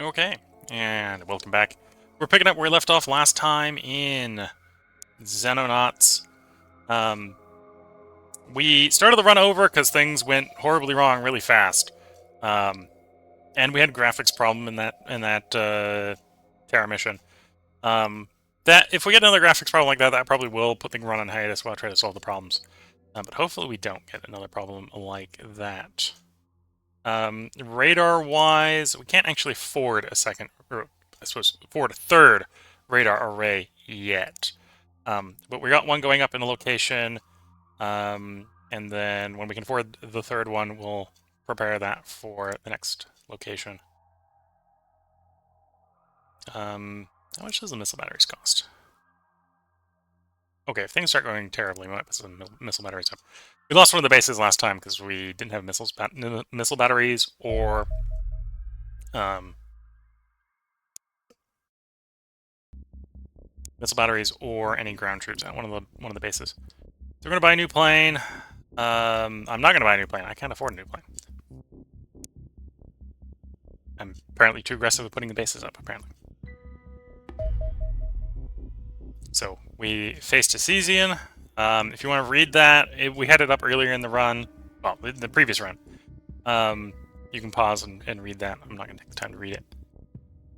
Okay, and welcome back. We're picking up where we left off last time in Xenonauts. Um, we started the run over because things went horribly wrong really fast, and we had a graphics problem in that Terra mission. That if we get another graphics problem like that, that probably will put the run on hiatus while I try to solve the problems. But hopefully we don't get another problem like that. Radar-wise, we can't actually forward a second, or I suppose forward a third radar array yet. But we got one going up in a location, and then when we can forward the third one, we'll prepare that for the next location. How much does the missile batteries cost? Okay, if things start going terribly, we might put some missile batteries up. We lost one of the bases last time because we didn't have missile batteries or missile batteries or any ground troops at one of the bases. So we're gonna buy a new plane. I'm not gonna buy a new plane. I can't afford a new plane. I'm apparently too aggressive at putting the bases up. Apparently. So we faced Ecesian. If you want to read that, we had it up earlier in the run. Well, the previous run. You can pause and read that. I'm not gonna take the time to read it.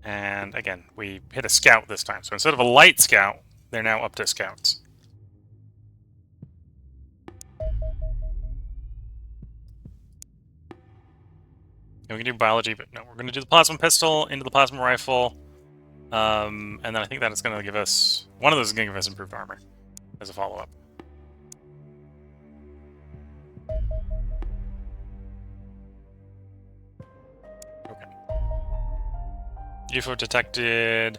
And again, we hit a scout this time. So instead of a light scout, they're now up to scouts. And we can do biology, but no, we're going to do the plasma pistol into the plasma rifle. And then I think that is going to give us... One of those is going to give us improved armor as a follow-up. Okay. UFO detected.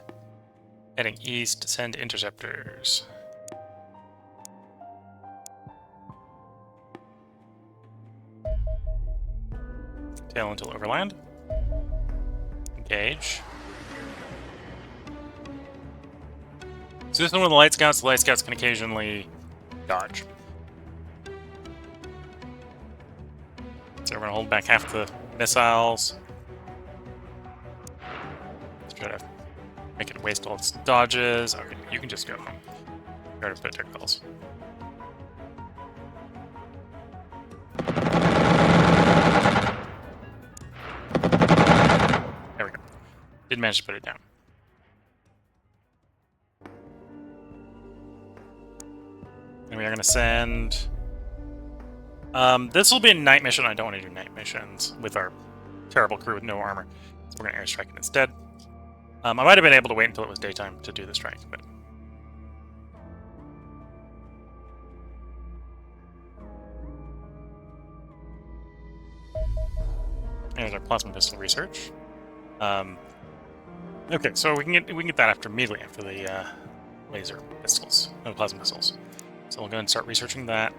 Heading east, send interceptors. Tail until overland. Engage. So this one with the light scouts can occasionally dodge. So we're going to hold back half the missiles. Let's try to make it waste all its dodges. Okay, you can just go home. Try to put technicals. There we go. Did manage to put it down. And we are going to send... this will be a night mission. I don't want to do night missions with our terrible crew with no armor. So we're going to airstrike it instead. I might have been able to wait until it was daytime to do the strike, but... There's our plasma pistol research. Okay, so we can get that immediately after the laser pistols, no plasma pistols. So we'll go and start researching that.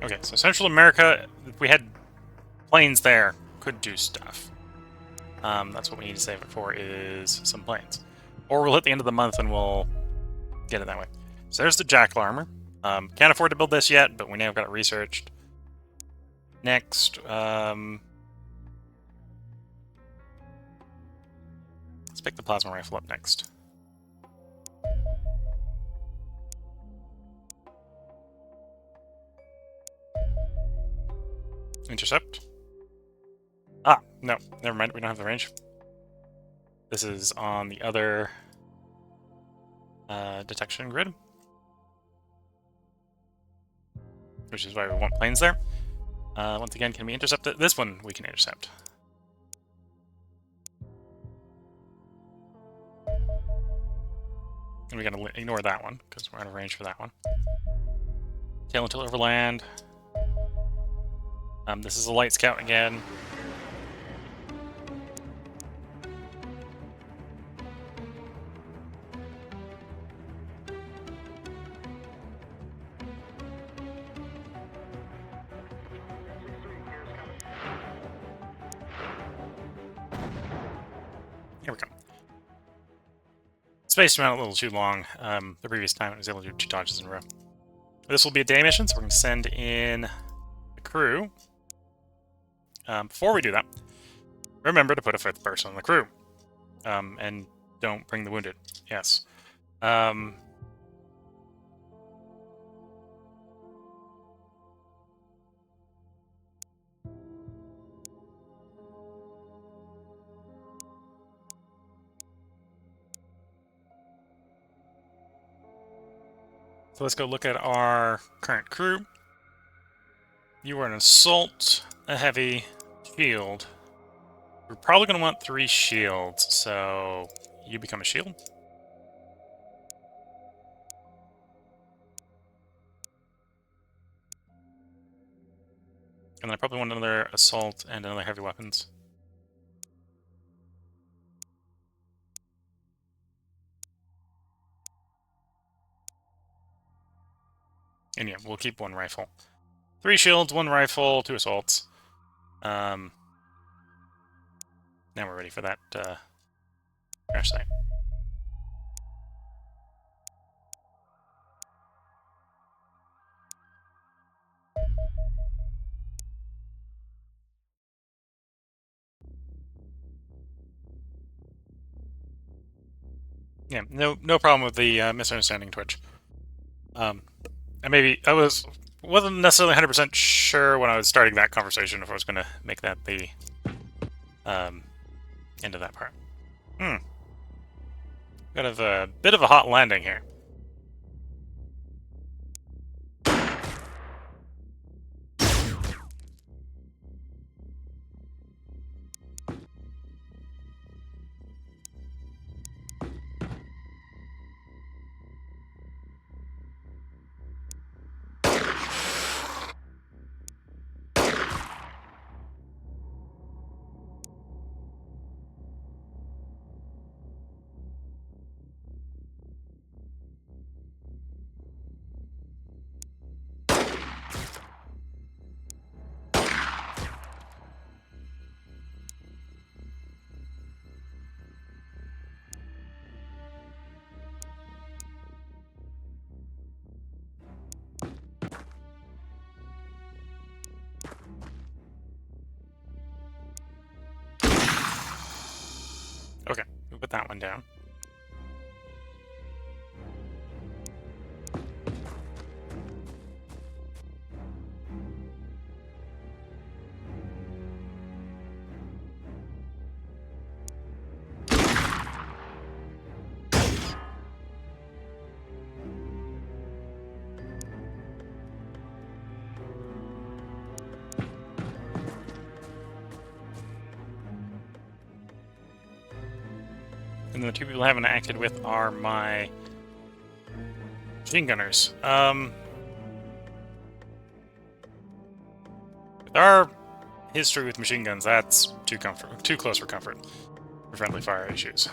Okay, so Central America, if we had planes there, could do stuff. That's what we need to save it for, is some planes. Or we'll hit the end of the month and we'll get it that way. So there's the Jackal armor. Can't afford to build this yet, but we now have got it researched. Next, let's pick the plasma rifle up next. Intercept. Ah, no, never mind, we don't have the range. This is on the other detection grid. Which is why we want planes there. Once again, can we intercept it? This one we can intercept. And we're going to ignore that one, because we're out of range for that one. Tail until overland. This is a light scout again. spaced him out a little too long. The previous time I was able to do 2 dodges in a row. This will be a day mission, so we're going to send in the crew. Before we do that, remember to put a 5th person on the crew. And don't bring the wounded. Yes. So let's go look at our current crew. You are an assault, a heavy, shield. We're probably going to want 3 shields, so you become a shield. And then I probably want another assault and another heavy weapons. And yeah, we'll keep 1 rifle. 3 shields, 1 rifle, 2 assaults. Now we're ready for that crash site. Yeah, no problem with the misunderstanding Twitch. I wasn't necessarily 100% sure when I was starting that conversation if I was going to make that the end of that part. Got a bit of a hot landing here. Okay, we'll put that one down. And the 2 people I haven't acted with are my machine gunners. With our history with machine guns, that's too close for comfort for friendly fire issues.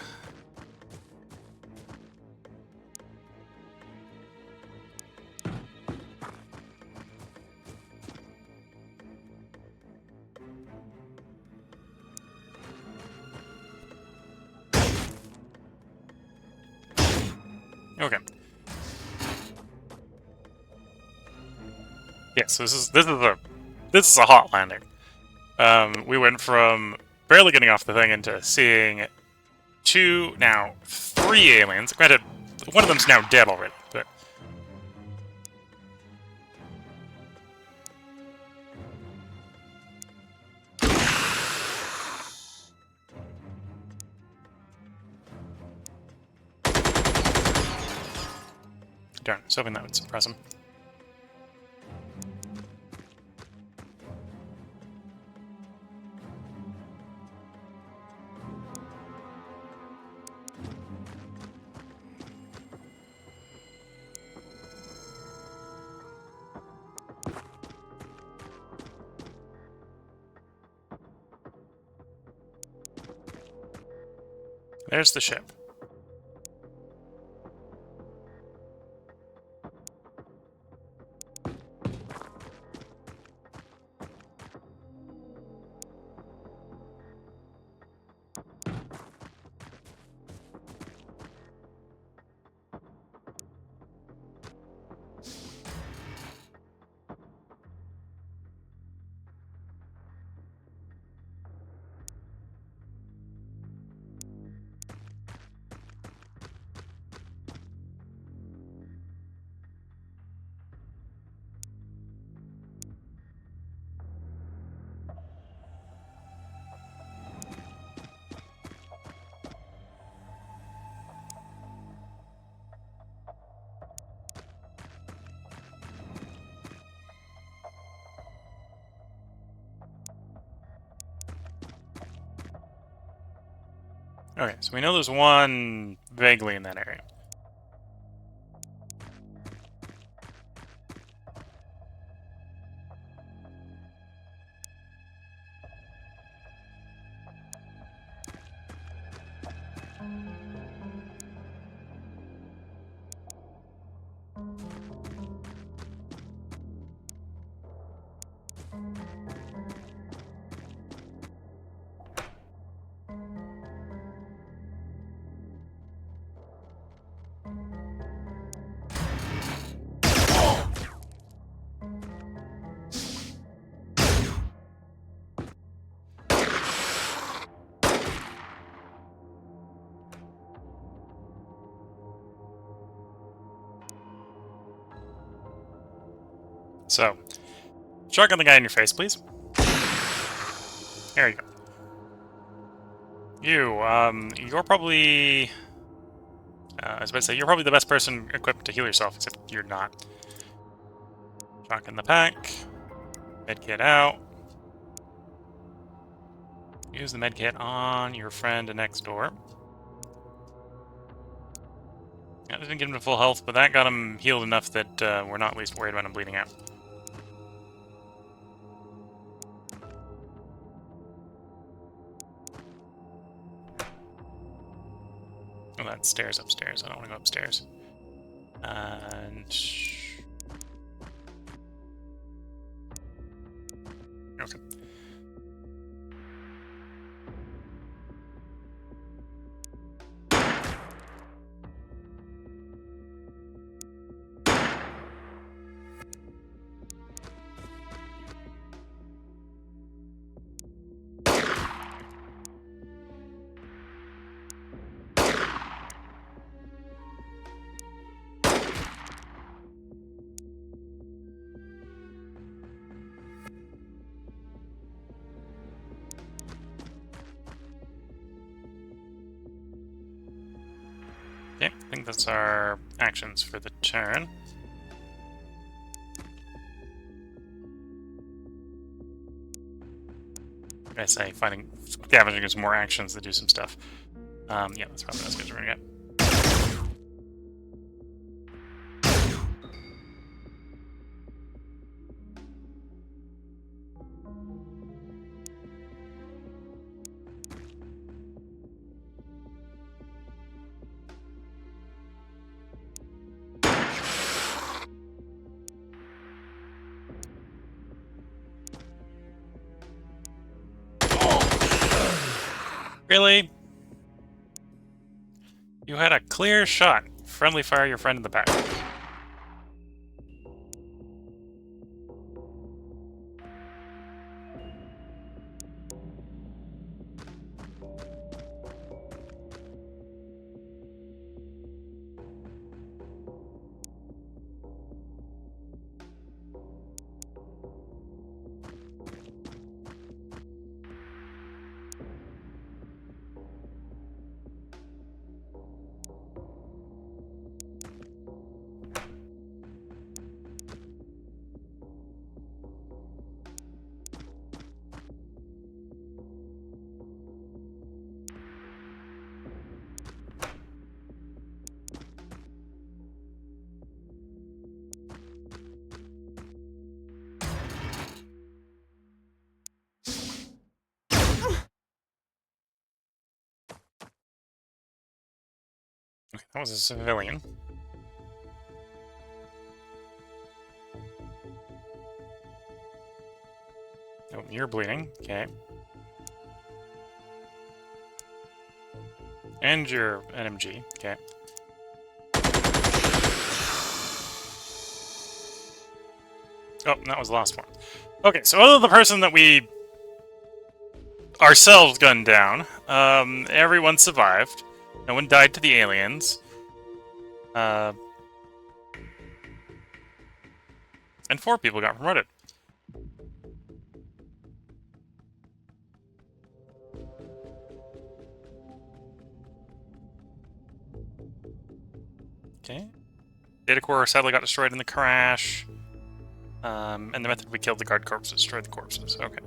Okay. Yes, this is a hot landing. We went from barely getting off the thing into seeing 2, now 3 aliens. Granted, one of them's now dead already, but darn, I was hoping that would suppress him. There's the ship. Okay, so we know there's one vaguely in that area. So, shotgun the guy in your face, please. There you go. You're probably... I was about to say, you're probably the best person equipped to heal yourself, except you're not. Shotgun the pack. Medkit out. Use the medkit on your friend next door. That didn't get him to full health, but that got him healed enough that we're not at least worried about him bleeding out. Oh, that's stairs upstairs. I don't want to go upstairs. And... okay. Okay, I think that's our actions for the turn. I say fighting scavenging is more actions that do some stuff. Yeah, that's probably as good as we're gonna get. Really? You had a clear shot. Friendly fire your friend in the back. Okay, that was a civilian. Oh, you're bleeding. Okay. And you're NMG. Okay. Oh, that was the last one. Okay, so other than the person that we ourselves gunned down, everyone survived. No one died to the aliens. And 4 people got promoted. Okay. Data core sadly got destroyed in the crash. And the method we killed the guard corpses destroyed the corpses. Okay.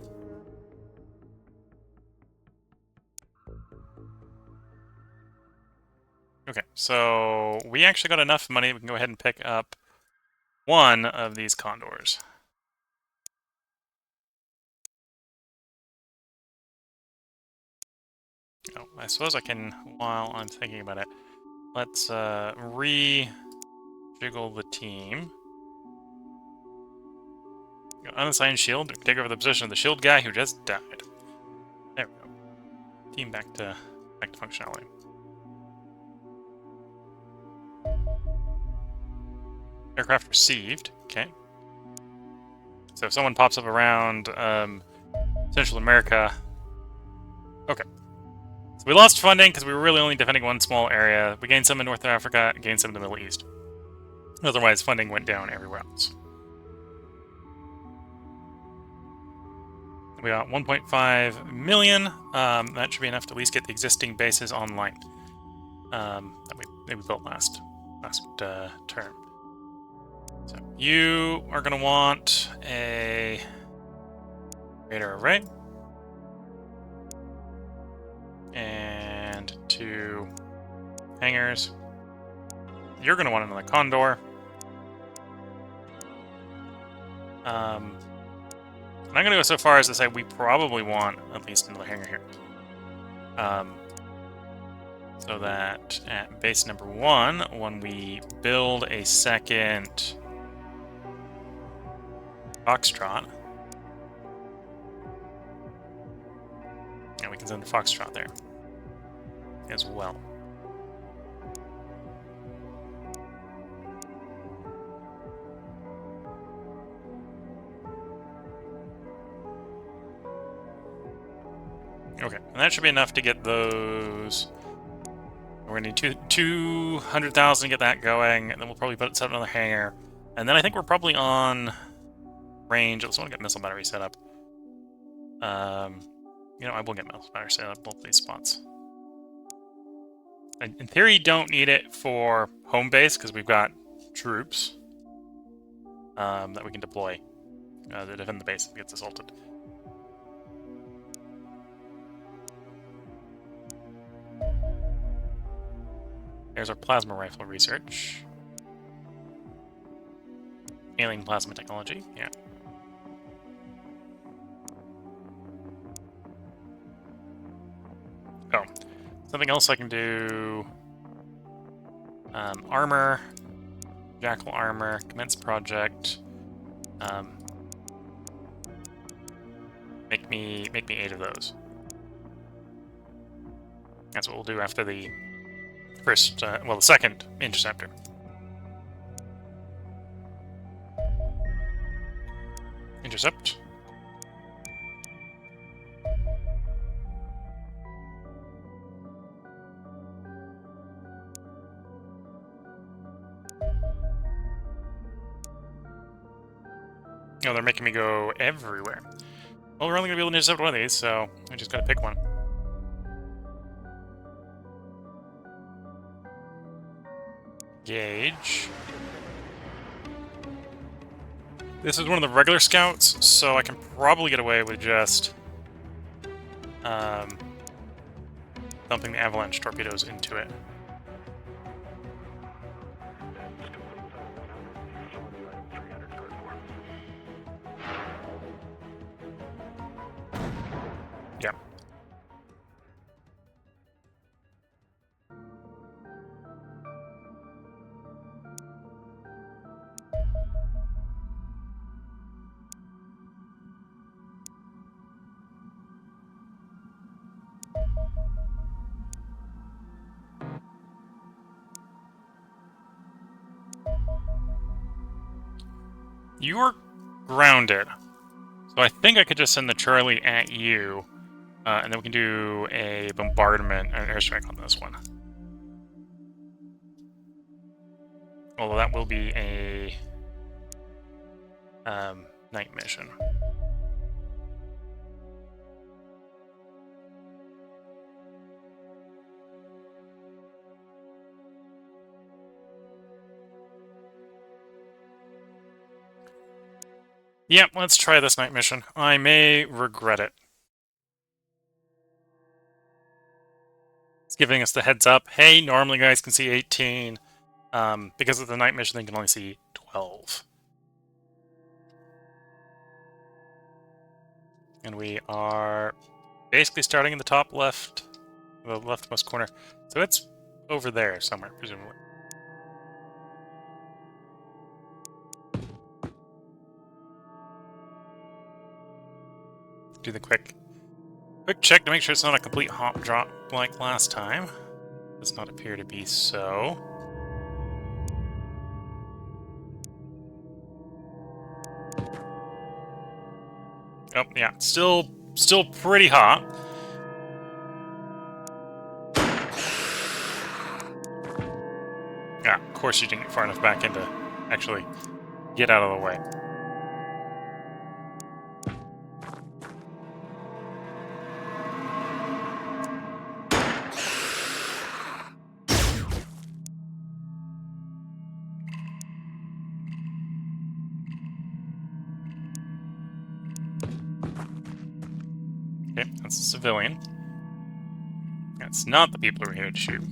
Okay, so we actually got enough money. We can go ahead and pick up one of these condors. Oh, I suppose I can, while I'm thinking about it, let's re-jiggle the team. Unassigned shield, take over the position of the shield guy who just died. There we go. Team back to functionality. Aircraft received. Okay. So if someone pops up around Central America... Okay. So we lost funding because we were really only defending one small area. We gained some in North Africa, gained some in the Middle East. Otherwise, funding went down everywhere else. We got 1.5 million. That should be enough to at least get the existing bases online that we built last term. So you are going to want a radar array and 2 hangars. You're going to want another condor. I'm going to go so far as to say we probably want at least another hangar here. So that at base number 1, when we build a second Foxtrot, and we can send the Foxtrot there as well. Okay, and that should be enough to get those. We're going to need 200,000 to get that going, and then we'll probably set up another hangar. And then I think we're probably on range. I just want to get missile battery set up. You know, I will get missile battery set up both these spots. In theory, you don't need it for home base because we've got troops that we can deploy to defend the base if it gets assaulted. There's our plasma rifle research. Alien plasma technology, yeah. Oh, something else I can do. Armor, Jackal armor, commence project. Make me 8 of those. That's what we'll do after the first, well, the second interceptor. Intercept. Oh, they're making me go everywhere. Well, we're only going to be able to intercept one of these, so I just got to pick one. Gauge. This is one of the regular scouts, so I can probably get away with just dumping the avalanche torpedoes into it. Yeah. You are grounded. So I think I could just send the Charlie at you, and then we can do a bombardment and airstrike on this one. Although that will be a night mission. Yep, let's try this night mission. I may regret it. giving us the heads up. Hey, normally guys can see 18. Because of the night mission, they can only see 12. And we are basically starting in the top left, the leftmost corner. So it's over there somewhere, presumably. Do the quick check to make sure it's not a complete hop drop like last time. Does not appear to be so. Oh, yeah, still pretty hot. Yeah, of course you didn't get far enough back in to actually get out of the way. Okay, that's a civilian. That's not the people who are here to shoot.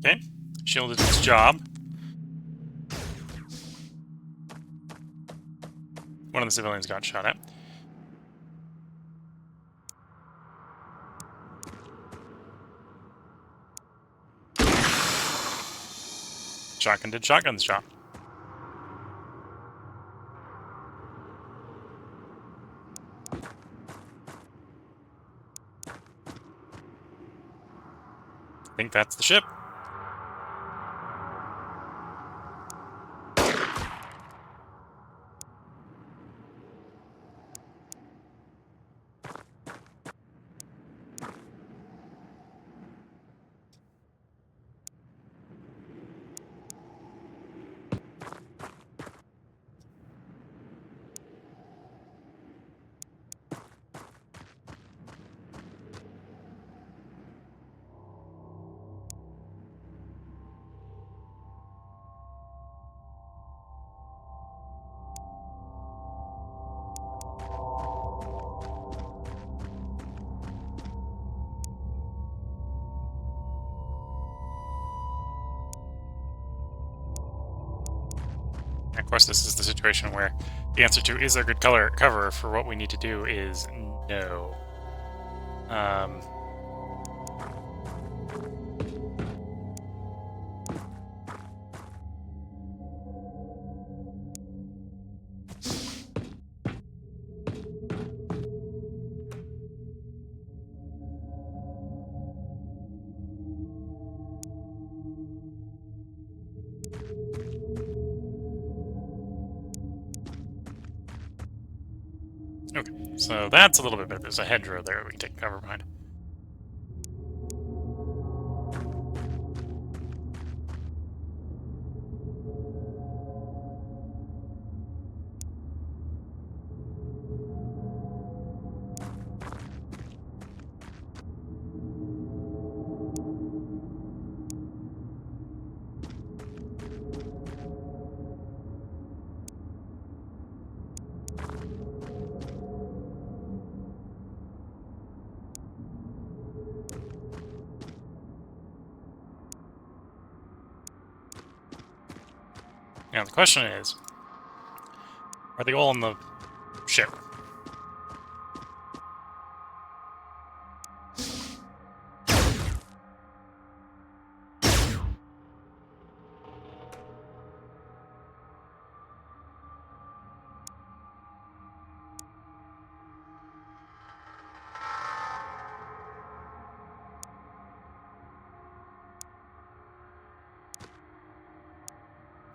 Okay, shield did its job. One of the civilians got shot at. Shotgun did shotgun's job. I think that's the ship. Of course, this is the situation where the answer to is there good cover for what we need to do is no. Okay, so that's a little bit better. There's a hedgerow there we can take cover behind. Now the question is, are they all on the ship?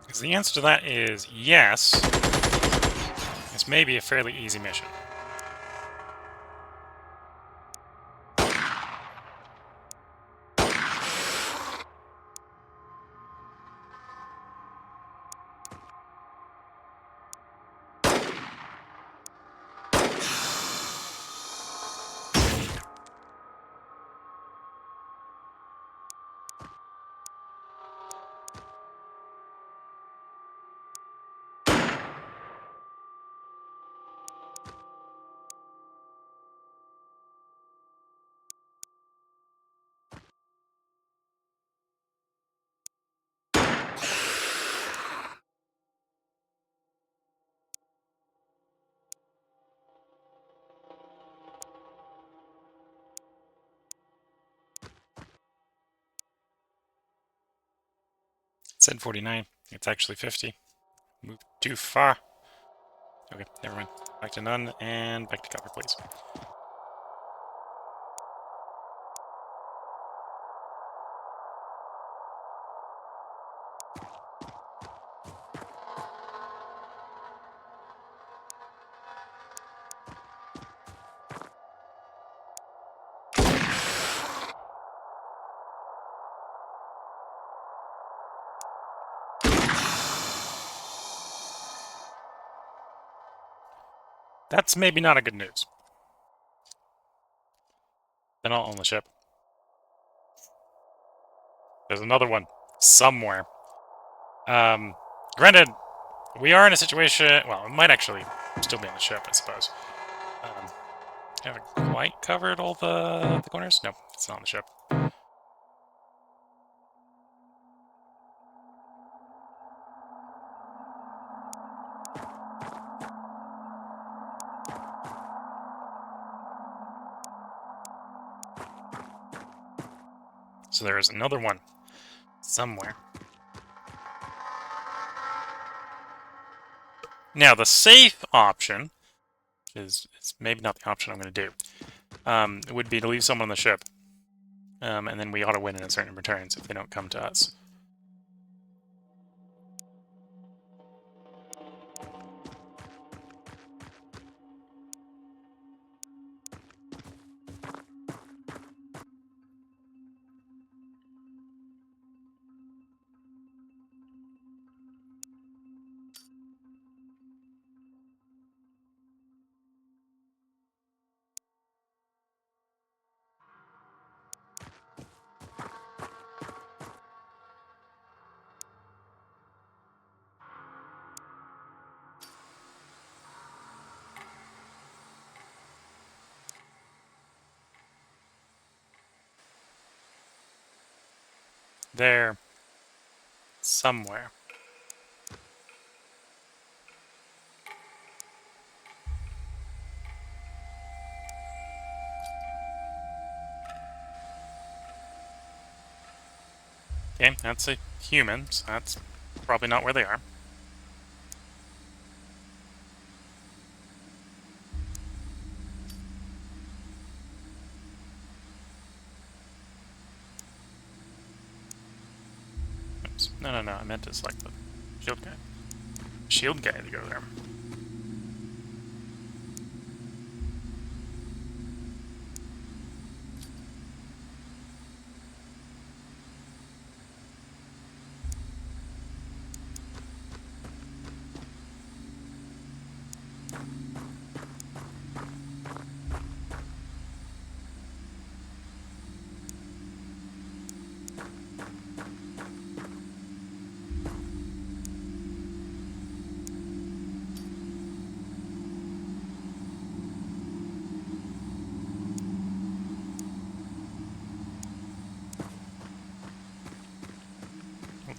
Because the answer to that is yes. this may be a fairly easy mission. It said 49. It's actually 50. Moved too far. Okay, never mind. Back to none, and back to cover, please. That's maybe not a good news. They're not on the ship. There's another one somewhere. Granted, we are in a situation... Well, it might actually still be on the ship, I suppose. Haven't quite covered all the corners? No, it's not on the ship. So there is another one somewhere. Now, the safe option, is maybe not the option I'm going to do, would be to leave someone on the ship. And then we ought to win in a certain returns if they don't come to us. There. Somewhere. Okay, that's a human, so that's probably not where they are. Oops. No, I meant to select the shield guy. Shield guy to go there.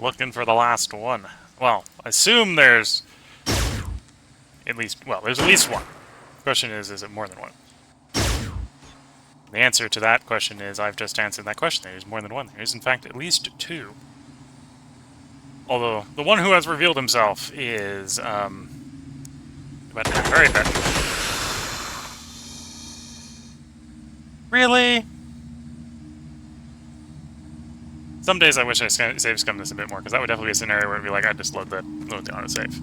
Looking for the last one. Well, I assume there's at least, well, there's at least one. The question is it more than one? The answer to that question is I've just answered that question. There's more than one. There is, in fact, at least two. Although, the one who has revealed himself is, but very bad. Really? Some days I wish I saved scum this a bit more, because that would definitely be a scenario where it'd be like, I'd just load the autosave.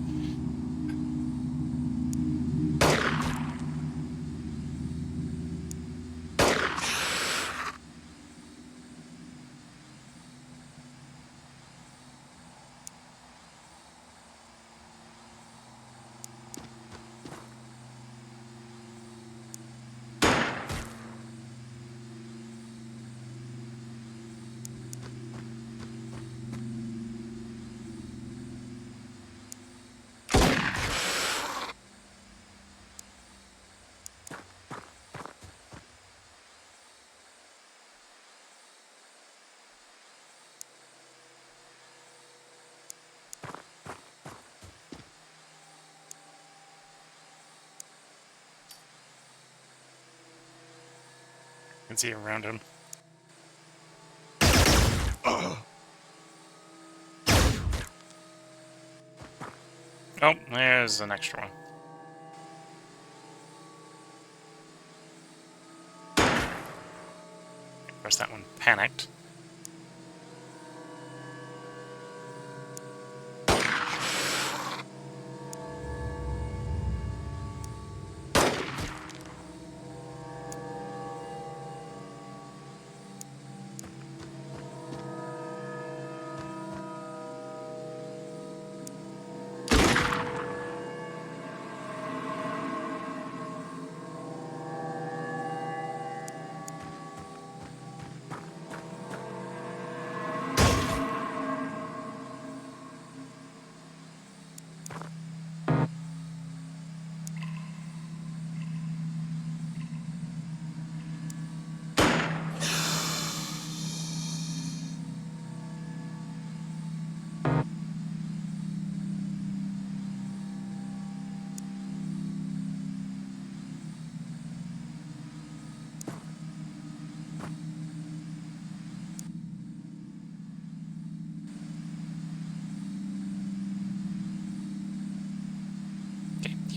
can see around him. Oh, there's an extra one. Of course, that one panicked.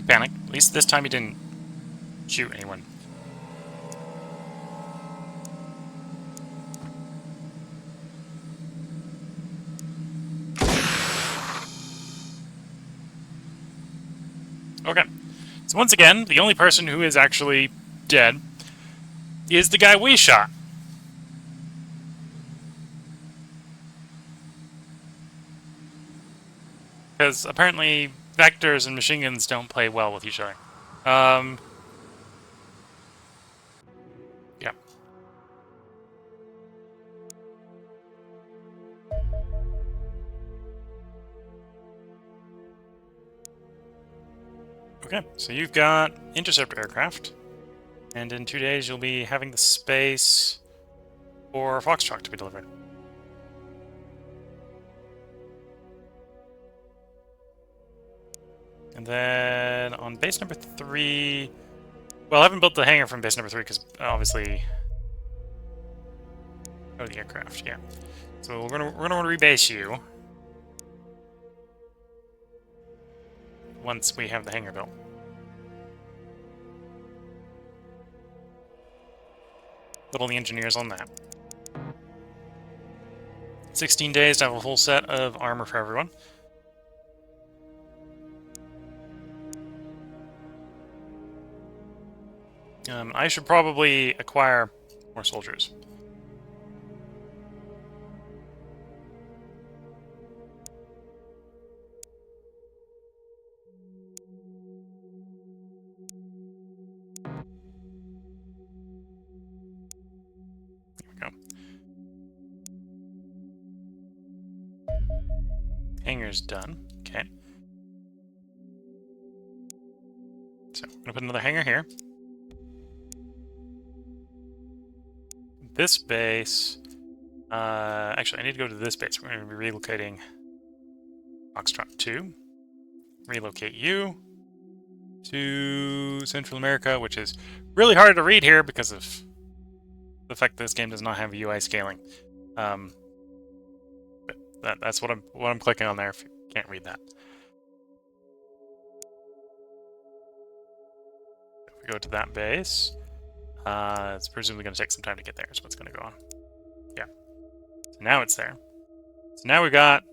Panic. At least this time he didn't shoot anyone. Okay. So once again, the only person who is actually dead is the guy we shot. Because apparently vectors and machine guns don't play well with each other. Yeah. Okay, so you've got interceptor aircraft, and in 2 days you'll be having the space for Foxtrot to be delivered. And then on base number 3... Well, I haven't built the hangar from base number 3 because obviously... Oh, the aircraft, yeah. So we're gonna want to rebase you once we have the hangar built. Put all the engineers on that. 16 days to have a full set of armor for everyone. I should probably acquire more soldiers. There we go. Hangar's done. Okay. So I'm gonna put another hangar here. This base... actually, I need to go to this base. We're going to be relocating Foxtrot 2. Relocate you to Central America, which is really hard to read here because of the fact that this game does not have UI scaling. But that's what I'm clicking on there if you can't read that. If we go to that base... it's presumably going to take some time to get there, is what's going to go on. Yeah. So now it's there. So now we've got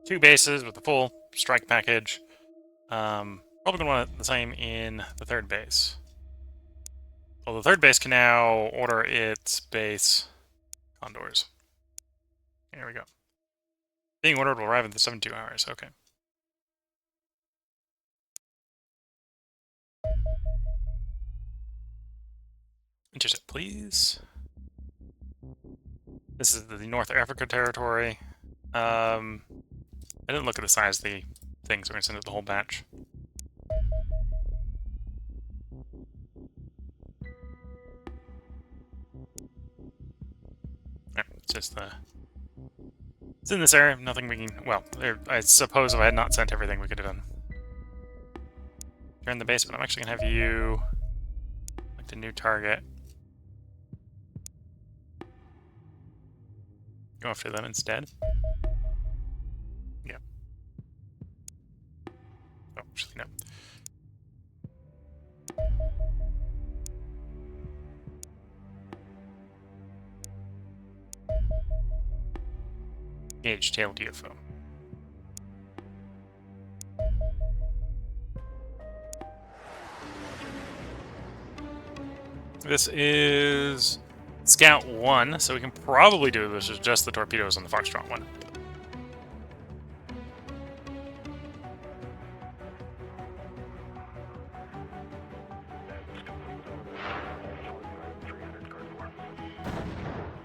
2 bases with the full strike package. Probably going to want the same in the 3rd base. Well, the 3rd base can now order its base condors. Here we go. Being ordered will arrive in 72 hours. Okay. Intercept, please. This is the North Africa territory. I didn't look at the size of the thing, so we're going to send it the whole batch. Right, it's just the... It's in this area, nothing we can... Well, I suppose if I had not sent everything, we could have done. You're in the base, but I'm actually going to have you... Select a new target. Go after them instead. Yeah. Oh, actually, no. Engage tailed UFO. This is Scout 1, so we can probably do this with just the torpedoes on the Foxtrot 1.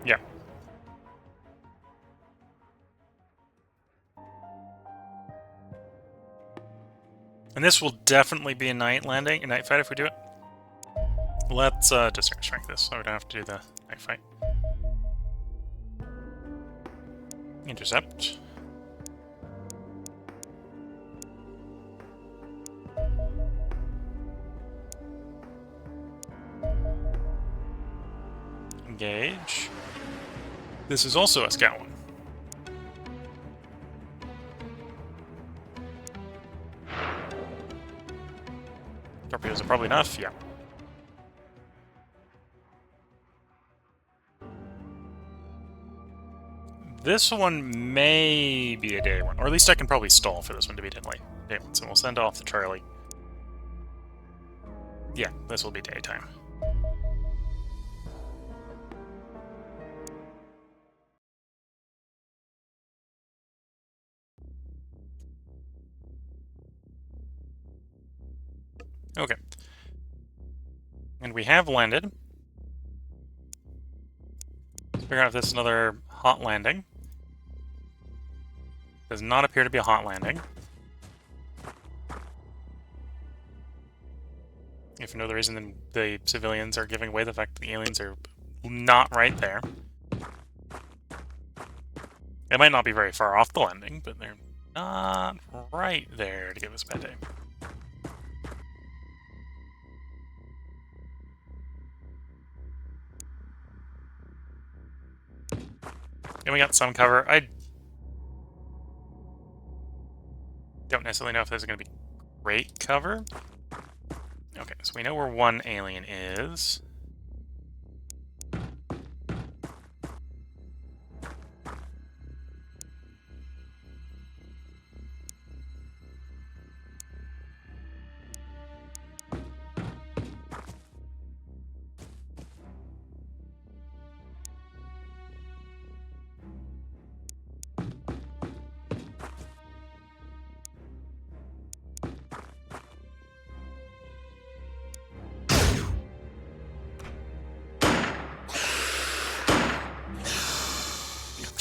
Yeah. And this will definitely be a night landing, a night fight if we do it. Let's just strike this so we don't have to do the night fight. Intercept. Engage. This is also a Scout 1. Torpedoes are probably enough, yeah. This one may be a day one, or at least I can probably stall for this one to be day one. So we'll send off the Charlie. Yeah, this will be daytime. Okay. And we have landed. Let's figure out if this is another hot landing. Does not appear to be a hot landing. If for no other reason than the civilians are giving away the fact that the aliens are not right there. It might not be very far off the landing, but they're not right there to give us a bad day. And we got some cover. I don't necessarily know if this is going to be great cover. Okay, so we know where one alien is.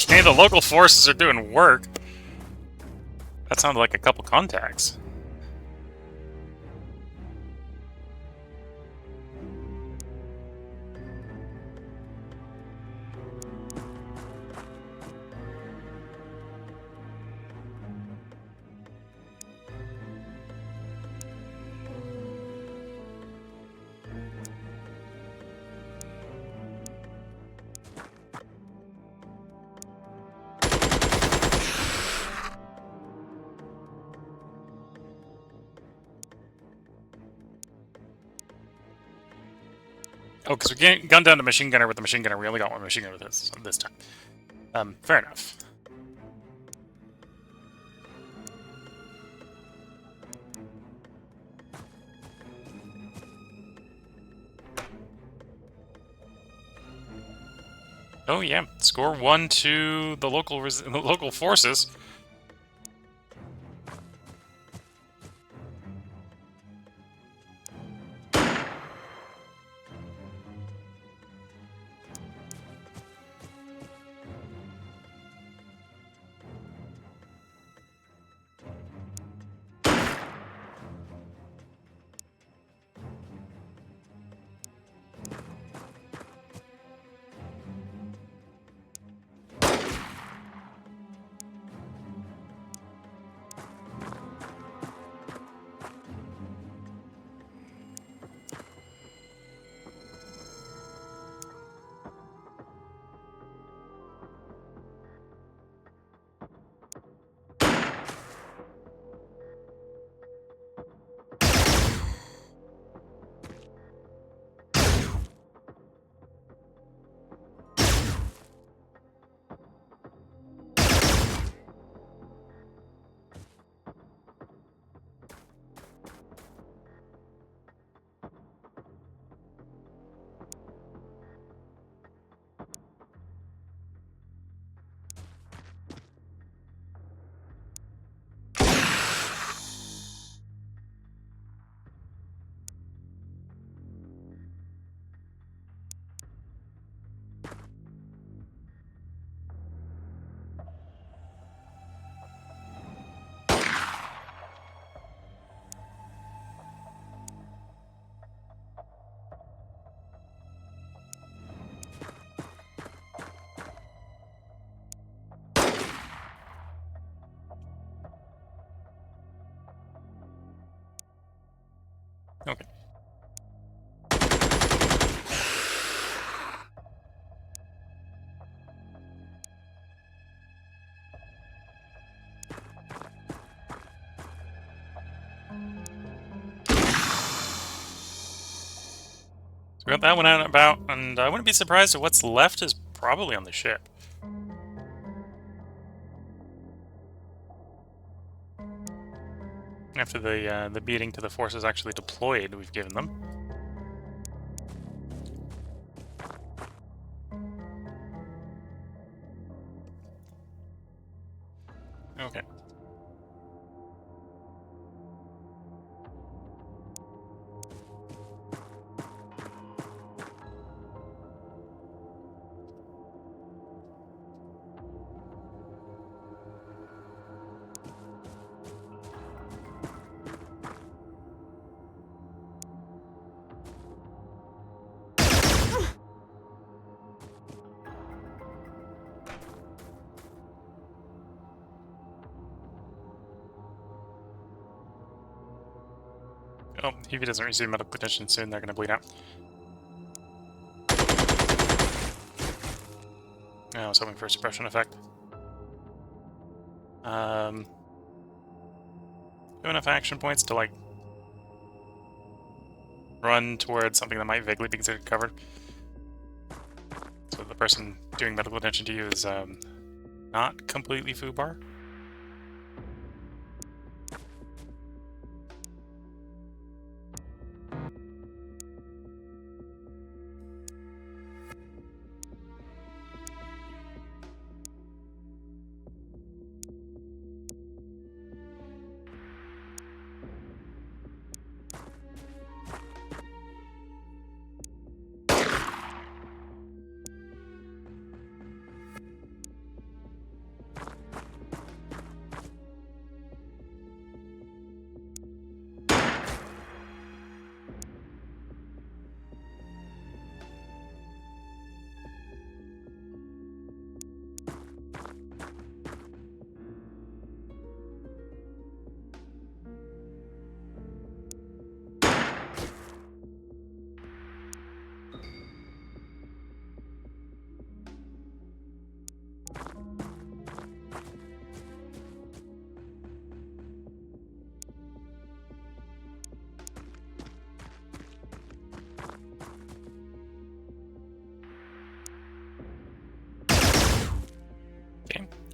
Hey, the local forces are doing work. That sounded like a couple contacts. Oh, because we gunned down the machine gunner with the machine gunner. We only got one machine gunner with this time. Fair enough. Oh yeah, score 1 to the local forces. Okay. So we got that one out and about, and I wouldn't be surprised if what's left is probably on the ship. After the beating to the forces actually deployed, we've given them. Okay. Oh, if he doesn't receive medical attention soon, they're going to bleed out. I was hoping for a suppression effect. Do enough action points to, like, run towards something that might vaguely be considered covered. So the person doing medical attention to you is not completely foobar.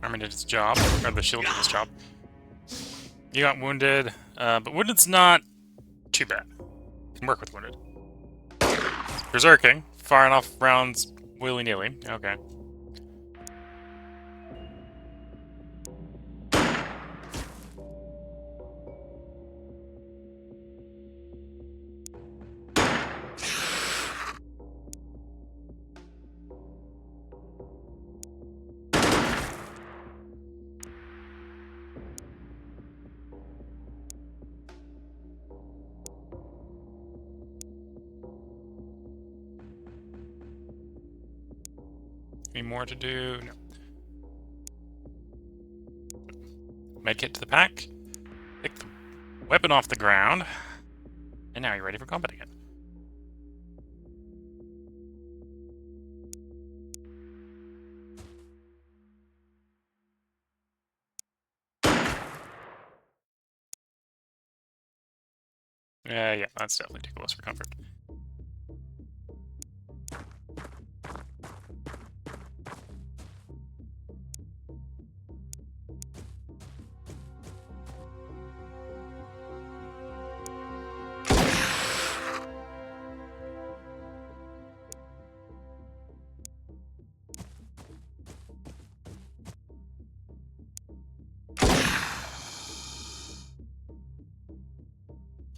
Armor did its job, or the shield did its job. You got wounded, but wounded's not too bad. You can work with wounded. Berserking, firing off rounds willy-nilly. Okay. Any more to do? No. Medkit to the pack. Pick the weapon off the ground. And now you're ready for combat again. Yeah, that's definitely too close for comfort.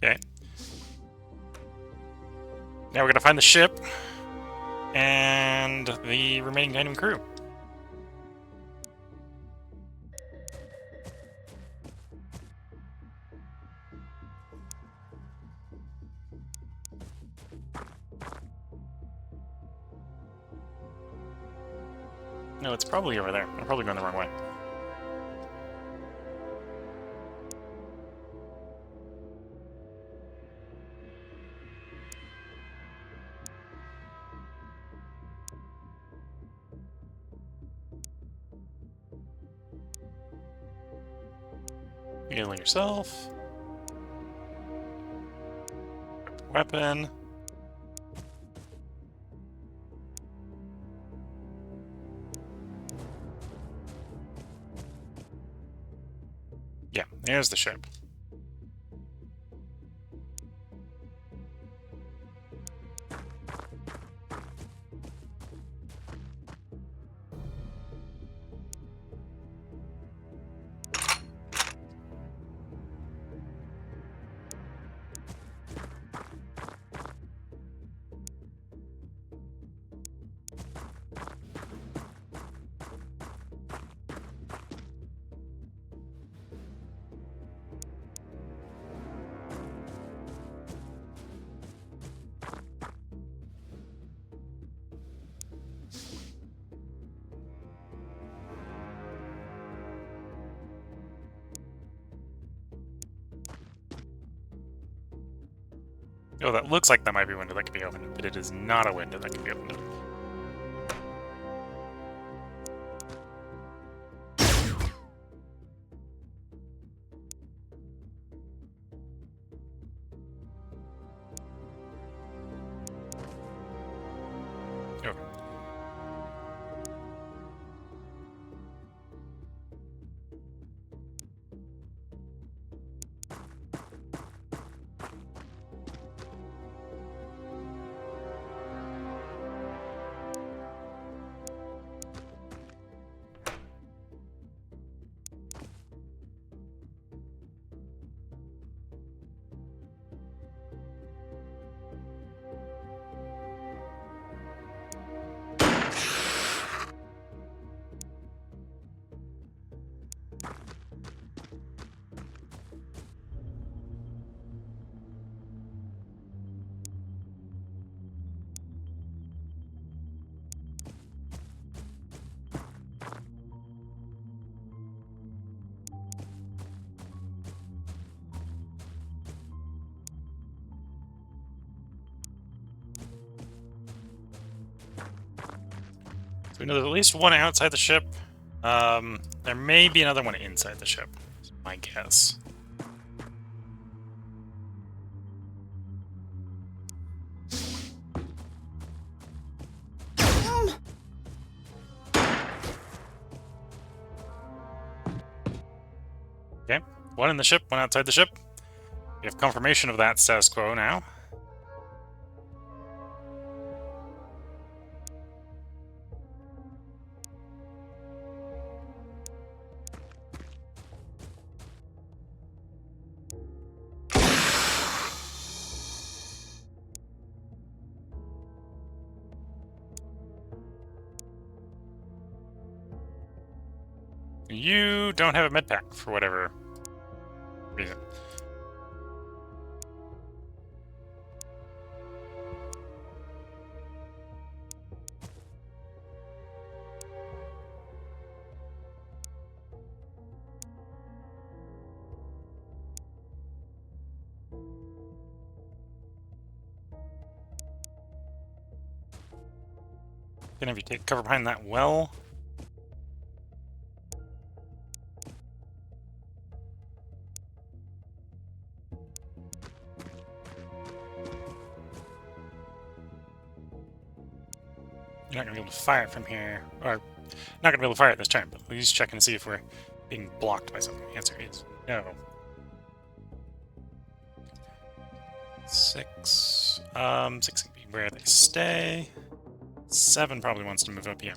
Okay. Now we're gonna find the ship and the remaining Gundam crew. No, it's probably over there. I'm probably going the wrong way. Healing yourself. Weapon. Yeah, there's the ship. Oh, that looks like that might be a window that can be opened, but it is not a window that can be opened. Okay. So we know there's at least one outside the ship. There may be another one inside the ship, is my guess. Okay, one in the ship, one outside the ship. We have confirmation of that status quo now. You don't have a med pack for whatever reason. Gonna have you take cover behind that well. You're not gonna be able to fire it from here, or not gonna be able to fire it this time, but at least checking to see if we're being blocked by something. The answer is no. 6. 6 can be where they stay. 7 probably wants to move up here.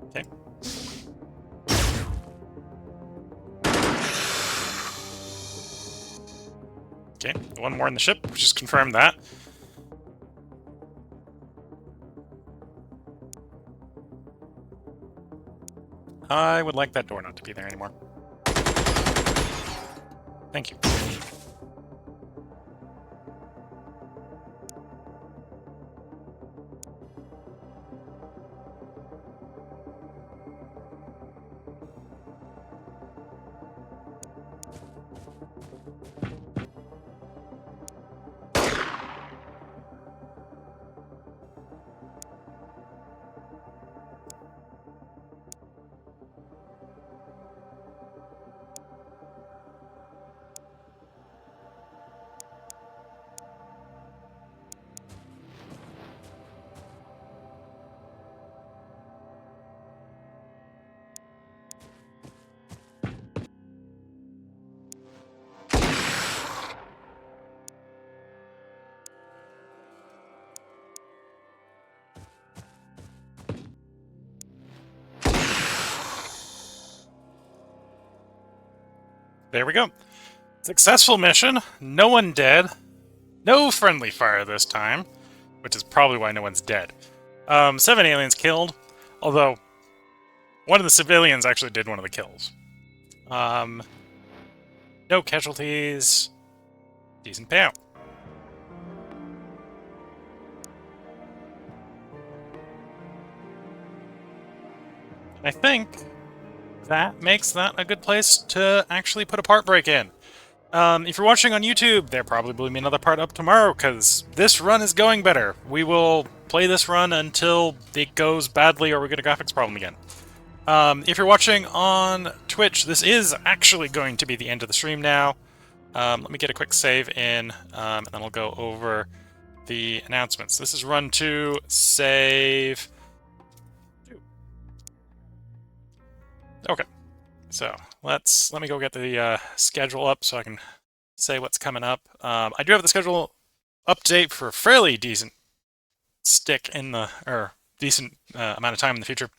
Okay. Okay, one more in the ship, which just confirmed that. I would like that door not to be there anymore. Thank you. There we go. Successful mission. No one dead. No friendly fire this time, which is probably why no one's dead. 7 aliens killed, although one of the civilians actually did one of the kills. No casualties. Decent payout. I think that makes that a good place to actually put a part break in. If you're watching on YouTube, there probably will be another part up tomorrow, because this run is going better. We will play this run until it goes badly or we get a graphics problem again. If you're watching on Twitch, this is actually going to be the end of the stream now. Let me get a quick save in, and then we'll go over the announcements. This is run 2, save 2. Okay, so let me go get the schedule up so I can say what's coming up. I do have the schedule update for a fairly decent decent amount of time in the future.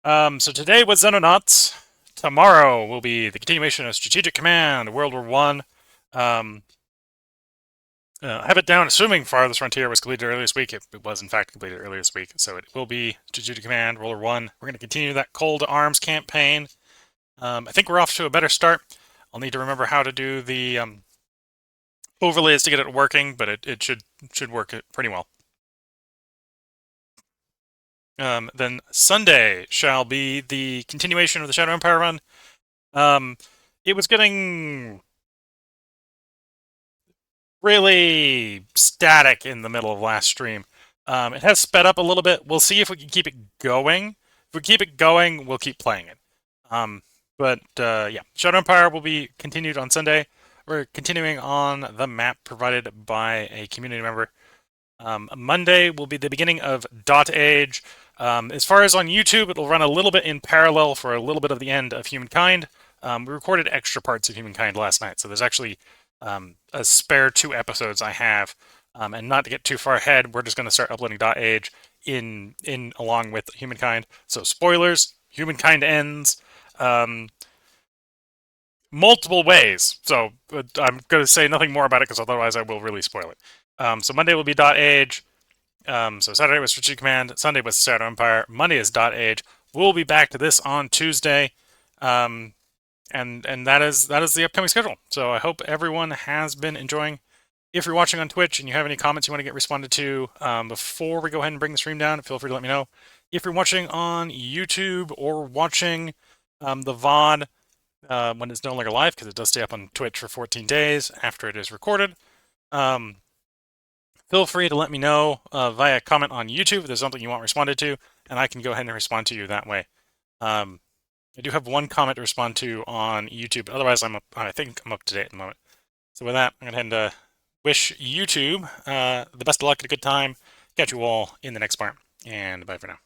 So today was Xenonauts. Tomorrow will be the continuation of Strategic Command, World War I. I have it down, assuming Farthest Frontier was completed earlier this week. It was, in fact, completed earlier this week. So it will be Strategic Command, World War I. We're going to continue that Cold Arms campaign. I think we're off to a better start. I'll need to remember how to do the overlays to get it working, but it should work pretty well. Then Sunday shall be the continuation of the Shadow Empire run. It was getting really static in the middle of last stream. It has sped up a little bit. We'll see if we can keep it going. If we keep it going, we'll keep playing it. Yeah, Shadow Empire will be continued on Sunday. We're continuing on the map provided by a community member. Monday will be the beginning of Dot Age. As far as on YouTube, it'll run a little bit in parallel for a little bit of the end of Humankind. We recorded extra parts of Humankind last night, so there's actually a spare 2 episodes I have. And not to get too far ahead, we're just going to start uploading Dot Age in along with Humankind. So spoilers, Humankind ends multiple ways. So I'm going to say nothing more about it because otherwise I will really spoil it. So Monday will be Dot Age. So Saturday was Strategic Command. Sunday was Shadow Empire. Monday is Dot Age. We'll be back to this on Tuesday. And that is the upcoming schedule. So I hope everyone has been enjoying. If you're watching on Twitch and you have any comments you want to get responded to before we go ahead and bring the stream down, feel free to let me know. If you're watching on YouTube or watching the VOD when it's no longer live, because it does stay up on Twitch for 14 days after it is recorded, feel free to let me know via comment on YouTube if there's something you want responded to, and I can go ahead and respond to you that way. I do have one comment to respond to on YouTube, but otherwise I think I'm up to date at the moment. So with that, I'm going to head and wish YouTube the best of luck and a good time. Catch you all in the next part, and bye for now.